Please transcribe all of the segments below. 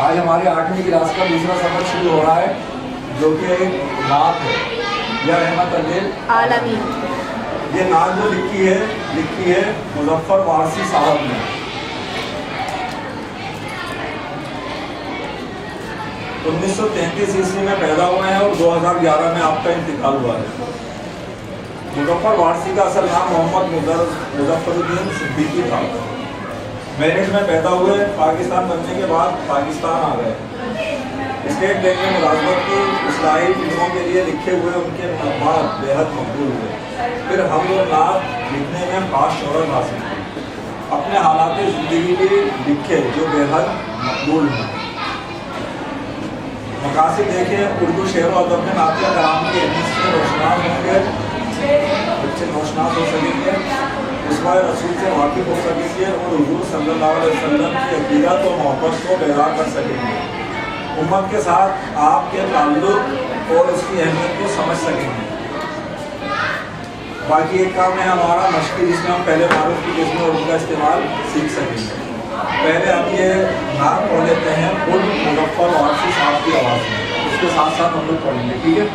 آج ہمارے 8ویں کلاس کا دوسرا سبق شروع ہو رہا ہے جو کہ ایک نعت ہے یا رحمت للعالمین۔ یہ نعت جو لکھی ہے مظفر وارثی صاحب نے۔ 1933 عیسوی میں پیدا ہوئے ہیں اور 2011 میں آپ کا انتقال ہوا ہے۔ مظفر وارثی کا اصل نام محمد مظفر الدین صدیقی تھا۔ میرٹھ میں پیدا ہوئے، پاکستان بننے کے بعد پاکستان آ گئے۔ اسٹیٹ بینک میں ملازمت کی، اصلاحی فلموں کے لیے لکھے ہوئے ان کے مقامات بے حد مقبول ہوئے۔ پھر ہم وہ نعت لکھنے میں خاص شہرت حاصل کی، اپنے حالات زندگی بھی لکھے جو بے حد مقبول ہیں۔ مقاصد دیکھیں، اردو شعر و ادب میں نعتیہ کلام کی اہمیت سے روشناس ہوں گے، بچے روشناس ہو سکیں گے، اسماء رسول سے واقف ہو سکیں گے اور حضور صلی اللہ علیہ وسلم کی عقیدت و محبت کو بیدار کر سکیں گے۔ امت کے ساتھ آپ کے تعلق اور اس کی اہمیت کو سمجھ سکیں گے۔ باقی ایک کام ہے ہمارا مشقی، جس میں ہم پہلے معروف کی قسم اور ان کا استعمال سیکھ سکیں گے۔ پہلے ہم یہ نعت پڑھ لیتے ہیں خود مظفر وارثی صاحب کی آواز میں، اس کے ساتھ ساتھ ہم لوگ پڑھیں گے، ٹھیک ہے؟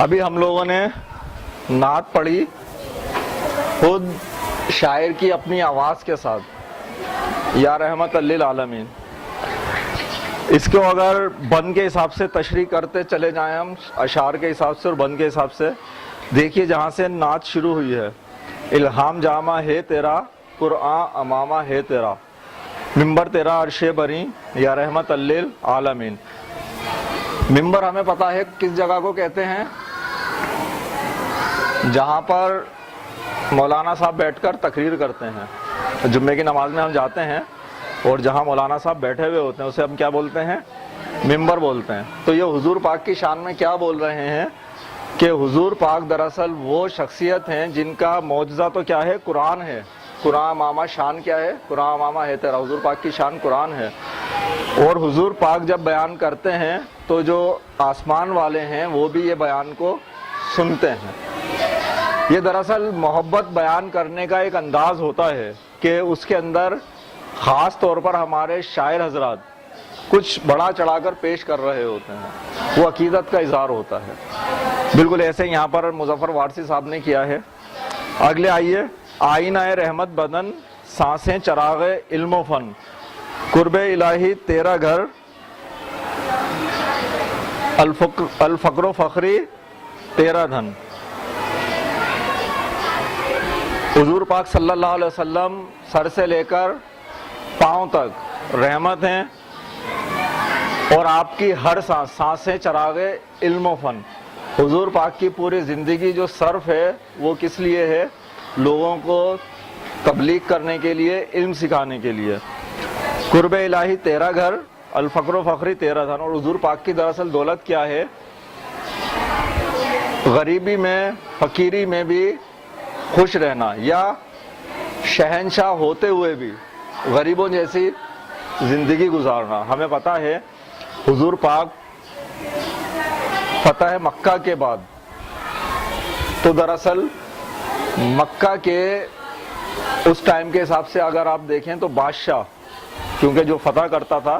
ابھی ہم لوگوں نے نعت پڑھی خود شاعر کی اپنی آواز کے ساتھ، یا رحمت للعالمین۔ اس کو اگر بند کے حساب سے تشریح کرتے چلے جائیں ہم، اشعار کے حساب سے اور بند کے حساب سے، دیکھیے جہاں سے نعت شروع ہوئی ہے، الہام جامہ ہے تیرا، قرآن امامہ ہے تیرا، ممبر تیرا عرش بری، یا رحمت للعالمین۔ ممبر ہمیں پتہ ہے کس جگہ کو کہتے ہیں، جہاں پر مولانا صاحب بیٹھ کر تقریر کرتے ہیں۔ جمعے کی نماز میں ہم جاتے ہیں اور جہاں مولانا صاحب بیٹھے ہوئے ہوتے ہیں اسے ہم کیا بولتے ہیں؟ ممبر بولتے ہیں۔ تو یہ حضور پاک کی شان میں کیا بول رہے ہیں کہ حضور پاک دراصل وہ شخصیت ہیں جن کا معجزہ تو کیا ہے؟ قرآن ہے۔ قرآن امامہ شان کیا ہے؟ قرآن امامہ ہے تیرا، حضور پاک کی شان قرآن ہے۔ اور حضور پاک جب بیان کرتے ہیں تو جو آسمان والے ہیں وہ بھی یہ بیان کو سنتے ہیں۔ یہ دراصل محبت بیان کرنے کا ایک انداز ہوتا ہے کہ اس کے اندر خاص طور پر ہمارے شاعر حضرات کچھ بڑا چڑھا کر پیش کر رہے ہوتے ہیں، وہ عقیدت کا اظہار ہوتا ہے۔ بالکل ایسے یہاں پر مظفر وارسی صاحب نے کیا ہے۔ اگلے آئیے، آئینہ رحمت بدن، سانسیں چراغ علم و فن، قرب الہی تیرا گھر، الفقر و فخری تیرا دھن۔ حضور پاک صلی اللہ علیہ وسلم سر سے لے کر پاؤں تک رحمت ہیں، اور آپ کی ہر سانس سانسیں چراغ علم و فن۔ حضور پاک کی پوری زندگی جو صرف ہے وہ کس لیے ہے؟ لوگوں کو تبلیغ کرنے کے لیے، علم سکھانے کے لیے۔ قرب الہی تیرا گھر، الفقر و فخری تیرا دھن۔ اور حضور پاک کی دراصل دولت کیا ہے؟ غریبی میں، فقیری میں بھی خوش رہنا، یا شہنشاہ ہوتے ہوئے بھی غریبوں جیسی زندگی گزارنا۔ ہمیں پتہ ہے حضور پاک فتح مکہ کے بعد تو دراصل مکہ کے اس ٹائم کے حساب سے اگر آپ دیکھیں تو بادشاہ، کیونکہ جو فتح کرتا تھا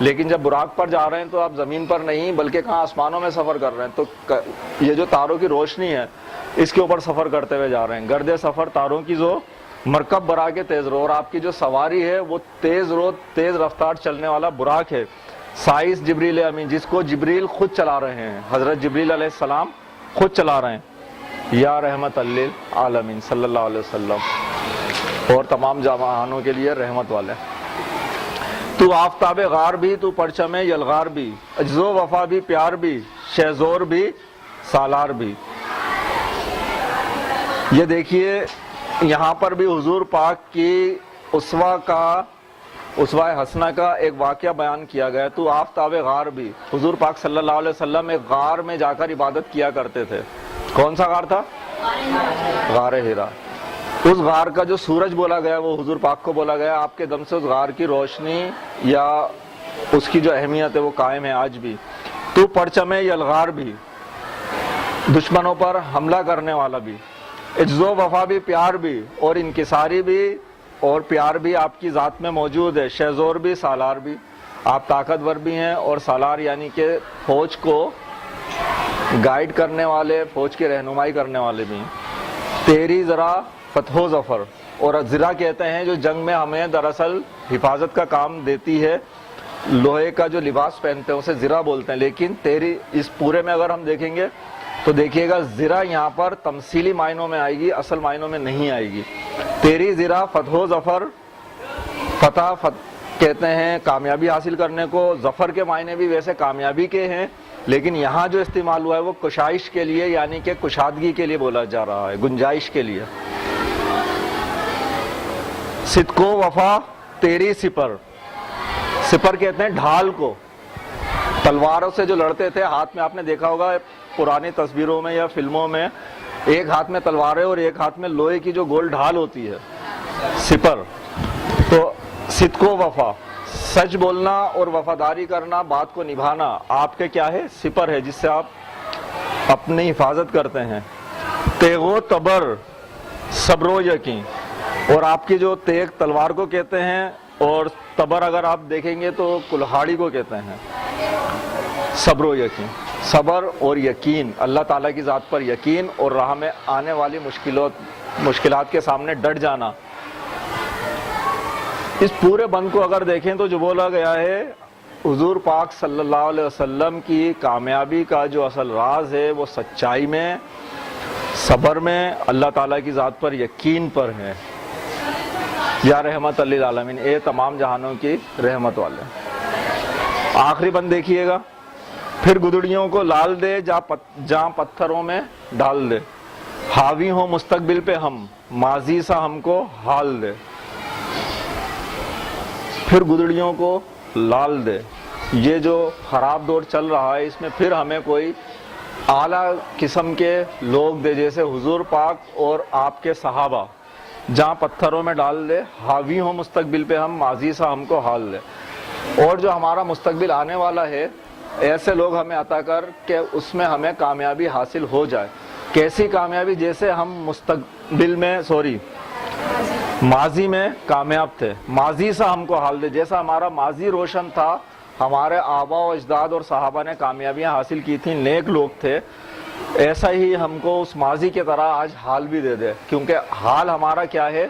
لیکن جب براق پر جا رہے ہیں تو آپ زمین پر نہیں بلکہ کہاں آسمانوں میں سفر کر رہے ہیں، تو یہ جو تاروں کی روشنی ہے اس کے اوپر سفر کرتے ہوئے جا رہے ہیں۔ گرد سفر تاروں کی جو مرکب برا کے تیز رو، اور آپ کی جو سواری ہے وہ تیز رو تیز رفتار چلنے والا براق ہے۔ سائس جبریل امین، جس کو جبریل خود چلا رہے ہیں، حضرت جبریل علیہ السلام خود چلا رہے ہیں۔ یا رحمت للعالمین صلی اللہ علیہ وسلم، اور تمام جہانوں کے لیے رحمت والے۔ تو آفتاب غار بھی، تو پرچم یلغار بھی، عجز و وفا بھی، پیار بھی، شہزور بھی، سالار بھی۔ یہ دیکھیے یہاں پر بھی حضور پاک کی اسوہ حسنہ کا ایک واقعہ بیان کیا گیا۔ تو آفتاب غار بھی، حضور پاک صلی اللہ علیہ وسلم ایک غار میں جا کر عبادت کیا کرتے تھے۔ کون سا غار تھا؟ غار ہیرا۔ اس غار کا جو سورج بولا گیا وہ حضور پاک کو بولا گیا، آپ کے دم سے اس غار کی روشنی یا اس کی جو اہمیت ہے وہ قائم ہے آج بھی۔ تو پرچم یلغار بھی، دشمنوں پر حملہ کرنے والا بھی، عجز و وفا بھی، پیار بھی، اور انکساری بھی اور پیار بھی آپ کی ذات میں موجود ہے۔ شہزور بھی، سالار بھی، آپ طاقتور بھی ہیں، اور سالار یعنی کہ فوج کو گائیڈ کرنے والے، فوج کی رہنمائی کرنے والے بھی ہیں۔ تیری ذرا فتح و ظفر، اور ذرا کہتے ہیں جو جنگ میں ہمیں دراصل حفاظت کا کام دیتی ہے، لوہے کا جو لباس پہنتے ہیں اسے ذرا بولتے ہیں، لیکن تیری اس پورے میں اگر ہم دیکھیں گے تو دیکھیے گا ذرا یہاں پر تمثیلی معنوں میں آئے گی، اصل معنوں میں نہیں آئے گی۔ تیری ذرا فتح و ظفر، فتح کہتے ہیں کامیابی حاصل کرنے کو، ظفر کے معنی بھی ویسے کامیابی کے ہیں، لیکن یہاں جو استعمال ہوا ہے وہ کشائش کے لیے یعنی کہ کشادگی کے لیے بولا جا رہا ہے، گنجائش کے لیے۔ صدق و وفا تیری سپر، سپر کہتے ہیں ڈھال کو، تلواروں سے جو لڑتے تھے ہاتھ میں آپ نے دیکھا ہوگا پرانی تصویروں میں یا فلموں میں، ایک ہاتھ میں تلواریں اور ایک ہاتھ میں لوہے کی جو گول ڈھال ہوتی ہے، سپر۔ تو صدق و وفا، سچ بولنا اور وفاداری کرنا، بات کو نبھانا آپ کے کیا ہے؟ سپر ہے، جس سے آپ اپنی حفاظت کرتے ہیں۔ تیغ و تبر، صبر و یقین، اور آپ کی جو تیغ تلوار کو کہتے ہیں، اور تبر اگر آپ دیکھیں گے تو کلہاڑی کو کہتے ہیں۔ صبر و یقین، صبر اور یقین، اللہ تعالیٰ کی ذات پر یقین، اور راہ میں آنے والی مشکلات کے سامنے ڈٹ جانا۔ اس پورے بند کو اگر دیکھیں تو جو بولا گیا ہے حضور پاک صلی اللہ علیہ وسلم کی کامیابی کا جو اصل راز ہے وہ سچائی میں، صبر میں، اللہ تعالیٰ کی ذات پر یقین پر ہے۔ یا رحمت للعالمین، اے تمام جہانوں کی رحمت والے۔ آخری بند دیکھیے گا، پھر گدڑیوں کو لال دے جہاں پتھروں میں ڈال دے، حاوی ہو مستقبل پہ ہم، ماضی سا ہم کو حال دے۔ پھر گدڑیوں کو لال دے، یہ جو خراب دور چل رہا ہے اس میں پھر ہمیں کوئی اعلیٰ قسم کے لوگ دے، جیسے حضور پاک اور آپ کے صحابہ، جہاں پتھروں میں ڈال دے، حاوی ہو مستقبل پہ ہم، ماضی سا ہم کو حال دے۔ اور جو ہمارا مستقبل آنے والا ہے ایسے لوگ ہمیں عطا کر کہ اس میں ہمیں کامیابی حاصل ہو جائے۔ کیسی کامیابی؟ جیسے ہم ماضی میں کامیاب تھے، ماضی سا ہم کو حال دے، جیسا ہمارا ماضی روشن تھا، ہمارے آبا و اجداد اور صحابہ نے کامیابیاں حاصل کی تھیں، نیک لوگ تھے، ایسا ہی ہم کو اس ماضی کی طرح آج حال بھی دے دے، کیونکہ حال ہمارا کیا ہے؟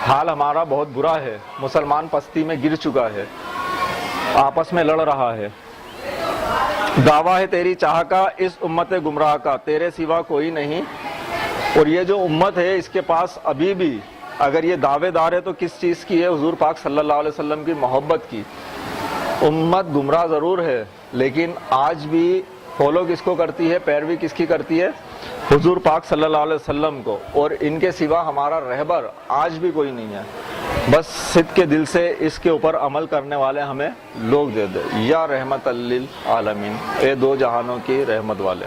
حال ہمارا بہت برا ہے، مسلمان پستی میں گر چکا ہے، آپس میں لڑ رہا ہے۔ دعویٰ ہے تیری چاہ کا اس امت گمراہ کا، تیرے سوا کوئی نہیں۔ اور یہ جو امت ہے اس کے پاس ابھی بھی اگر یہ دعوے دار ہے تو کس چیز کی ہے؟ حضور پاک صلی اللہ علیہ وسلم کی محبت کی۔ امت گمراہ ضرور ہے لیکن آج بھی فالو کس کو کرتی ہے؟ پیروی کس کی کرتی ہے؟ حضور پاک صلی اللہ علیہ وسلم کو، اور ان کے سوا ہمارا رہبر آج بھی کوئی نہیں ہے۔ بس صدق کے دل سے اس کے اوپر عمل کرنے والے ہمیں لوگ دے دے۔ یا رحمت للعالمین، اے دو جہانوں کی رحمت والے۔